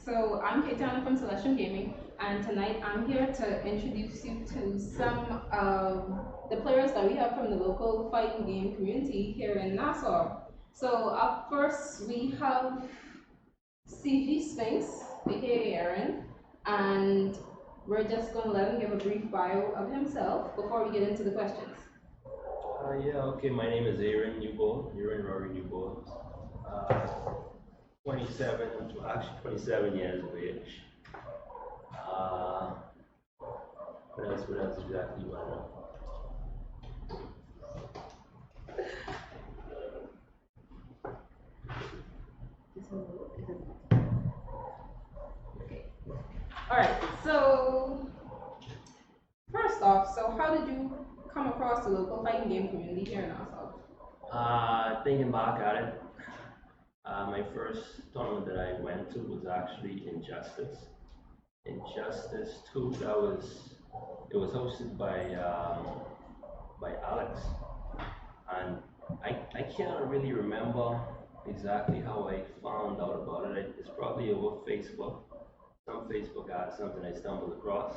So I'm Kaitana from Celestrum Gaming, and tonight I'm here to introduce you to some of the players that we have from the local fighting game community here in Nassau. So up first we have CG Sphinx, aka Aaron, and we're just going to let him give a brief bio of himself before we get into the questions. Okay, my name is Aaron Newbold, Aaron Rory Newbold. 27, actually 27 years of age. What else exactly you want to know? Alright, so first off, so how did you come across the local fighting game community here in Nassau? Thinking back at it, my first tournament that I went to was actually Injustice 2. It was hosted by Alex, and I can't really remember exactly how I found out about it. It's probably over Facebook, some Facebook ad, something I stumbled across.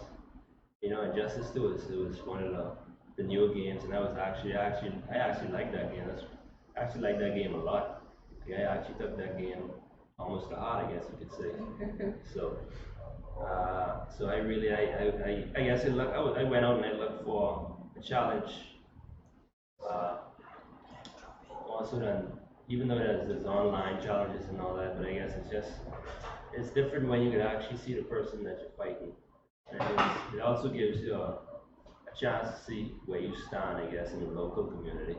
Injustice 2 was one of the newer games, and I actually liked that game. I actually liked that game a lot. I actually took that game almost to heart, I guess you could say. So I really, I guess I went out and I looked for a challenge. Also, then, even though there's online challenges and all that, but I guess it's different when you can actually see the person that you're fighting, and it also gives you a chance to see where you stand, I guess, in the local community.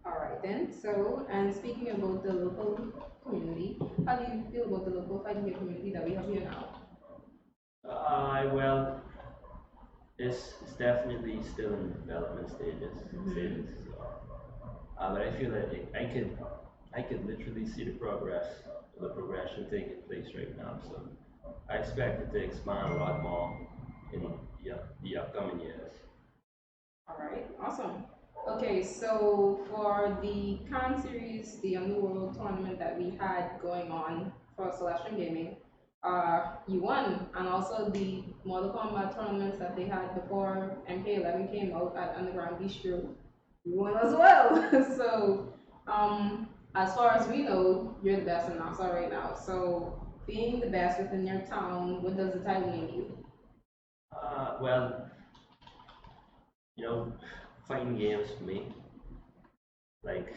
Alright then, so, and speaking about the local community, how do you feel about the local fighting game community that we have here now? Well, it's definitely still in development stages. But I feel that I could literally see the progression taking place right now. So I expect it to expand a lot more in the upcoming years. Alright, awesome. Okay, so for the Khan series, the Underworld tournament that we had going on for Celestrum Gaming, you won, and also the Mortal Kombat tournaments that they had before MK11 came out at Underground Bistro, you won as well. So, as far as we know, you're the best in Nassau right now. So, being the best within your town, what does the title mean to you? Well, fighting games for me, like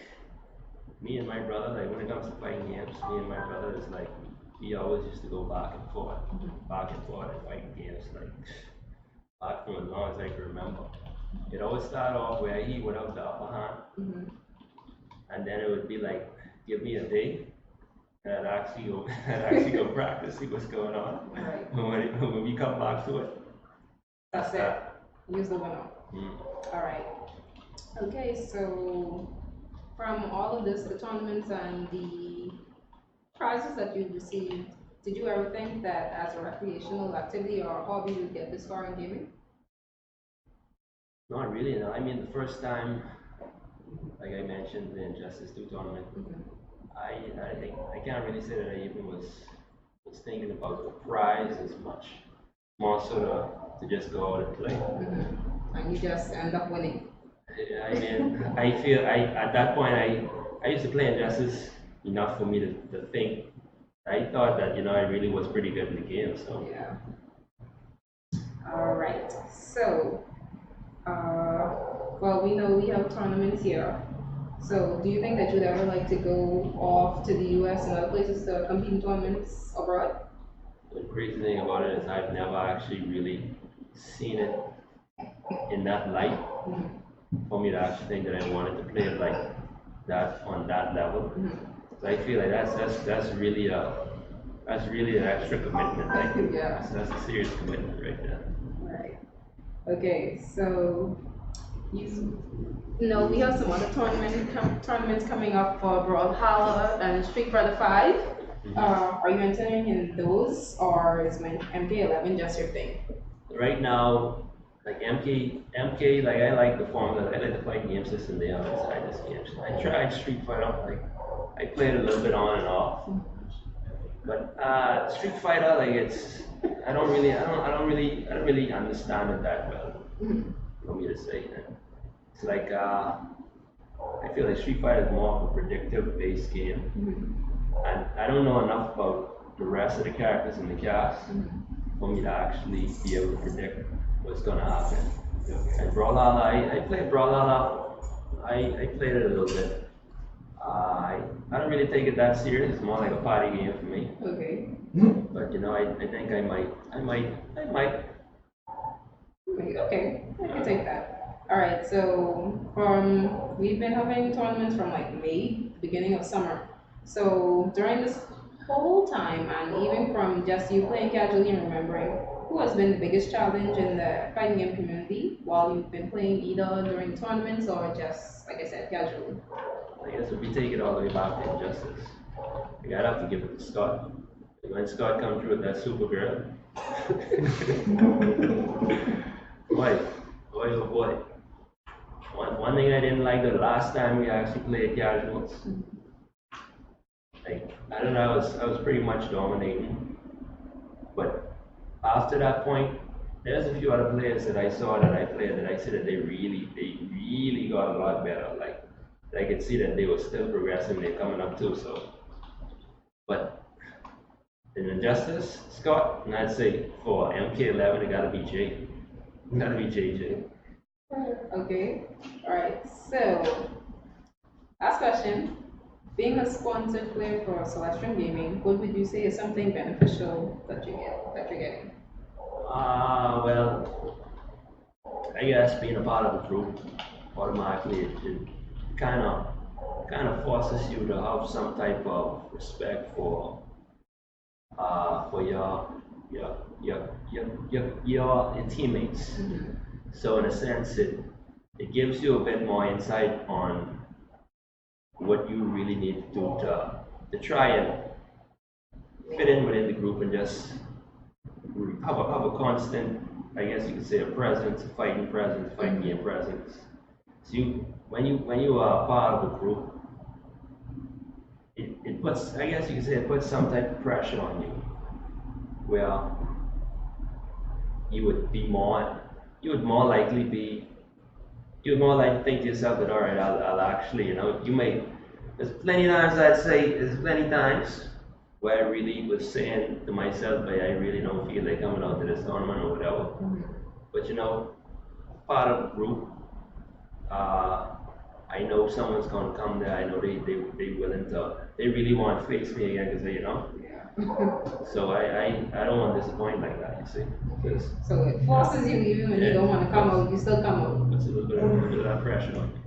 me and my brother, like when it comes to fighting games, me and my brother is like we always used to go back and forth in fighting games, like back from as long as I can remember. It always started off where he would have the upper hand, and then it would be like, give me a day, and I'd actually go practice, see what's going on. Right. When we come back to it, That's it. Use the winner. All right. Okay, so from all of this, the tournaments and the prizes that you've received, did you ever think that as a recreational activity or hobby you'd get this far in gaming? Not really, no. I mean, the first time, like I mentioned, the Injustice 2 tournament, I think I can't really say that I even was thinking about the prize as much, more so to just go out and play. And you just end up winning. I mean, I feel at that point I used to play Injustice enough for me to think. I thought that I really was pretty good in the game. So yeah. All right. So, well, we know we have tournaments here. So, do you think that you'd ever like to go off to the U.S. and other places to compete in tournaments abroad? The crazy thing about it is I've never actually really seen it in that light for me to actually think that I wanted to play it like that on that level. So I feel like that's really an extra commitment. Like, yeah. That's a serious commitment right there. Right. Okay, so we have some other tournaments coming up for Brawlhalla and Street Fighter 5. Are you entering in those, or is MK11 just your thing? Right now, like MK, like I like the formula. I like the fight game system they have inside this game. So I tried Street Fighter. Like I played a little bit on and off, But Street Fighter, like it's, I don't really understand it that well. For me to say that. It's like I feel like Street Fighter is more of a predictive based game, and I don't know enough about the rest of the characters in the cast for me to actually be able to predict what's gonna happen. And Brawlhalla, I played Brawlhalla. I played it a little bit. I don't really take it that serious. It's more like a party game for me. Okay. But you know, I think I might. Okay, I can take that. All right, so we've been having tournaments from like May, the beginning of summer. So during this whole time, and even from just you playing casually and remembering, who has been the biggest challenge in the fighting game community while you've been playing either during tournaments or just, like I said, casually? I guess if we take it all the way back to Injustice, I gotta have to give it to Scott. When Scott come through with that Supergirl, boy, boy, oh boy. One thing I didn't like the last time we actually played casuals, like I don't know, I was pretty much dominating, but after that point, there's a few other players that I saw that I played that I said that they really got a lot better. Like I could see that they were still progressing, they're coming up too. So, but in Injustice, Scott, and I'd say for MK11, it gotta be Jay. It gotta be JJ. Okay, all right, so last question. Being a sponsored player for Celestrum Gaming, what would you say is something beneficial that you're getting? Well, I guess being a part of a group automatically it kind of forces you to have some type of respect for your teammates. So in a sense, it gives you a bit more insight on what you really need to do to try and fit in within the group and just have a constant, I guess you could say, a presence, a fighting game presence. So when you are part of a group, it puts, I guess you could say, it puts some type of pressure on you, where you would be more, you would more likely be, you would more likely think to yourself that, all right, I'll actually, you know, you may, there's plenty times where I really was saying to myself, like, I really don't feel like coming out to this tournament or whatever. But you know, part of the group, I know someone's gonna come there. I know they willing to, they really want to face me again because you know. So I don't want to disappoint like that. You see. So it forces you even when you don't want to come out, you still come out. Puts a little bit of that pressure on you.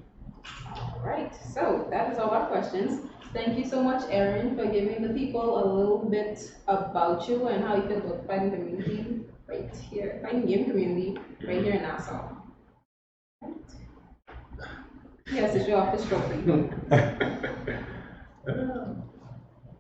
All right, so that is all our questions. Thank you so much, Aaron, for giving the people a little bit about you and how you feel about the fighting community right here, fighting game community right here in Nassau. Right. He has to show off his trophy.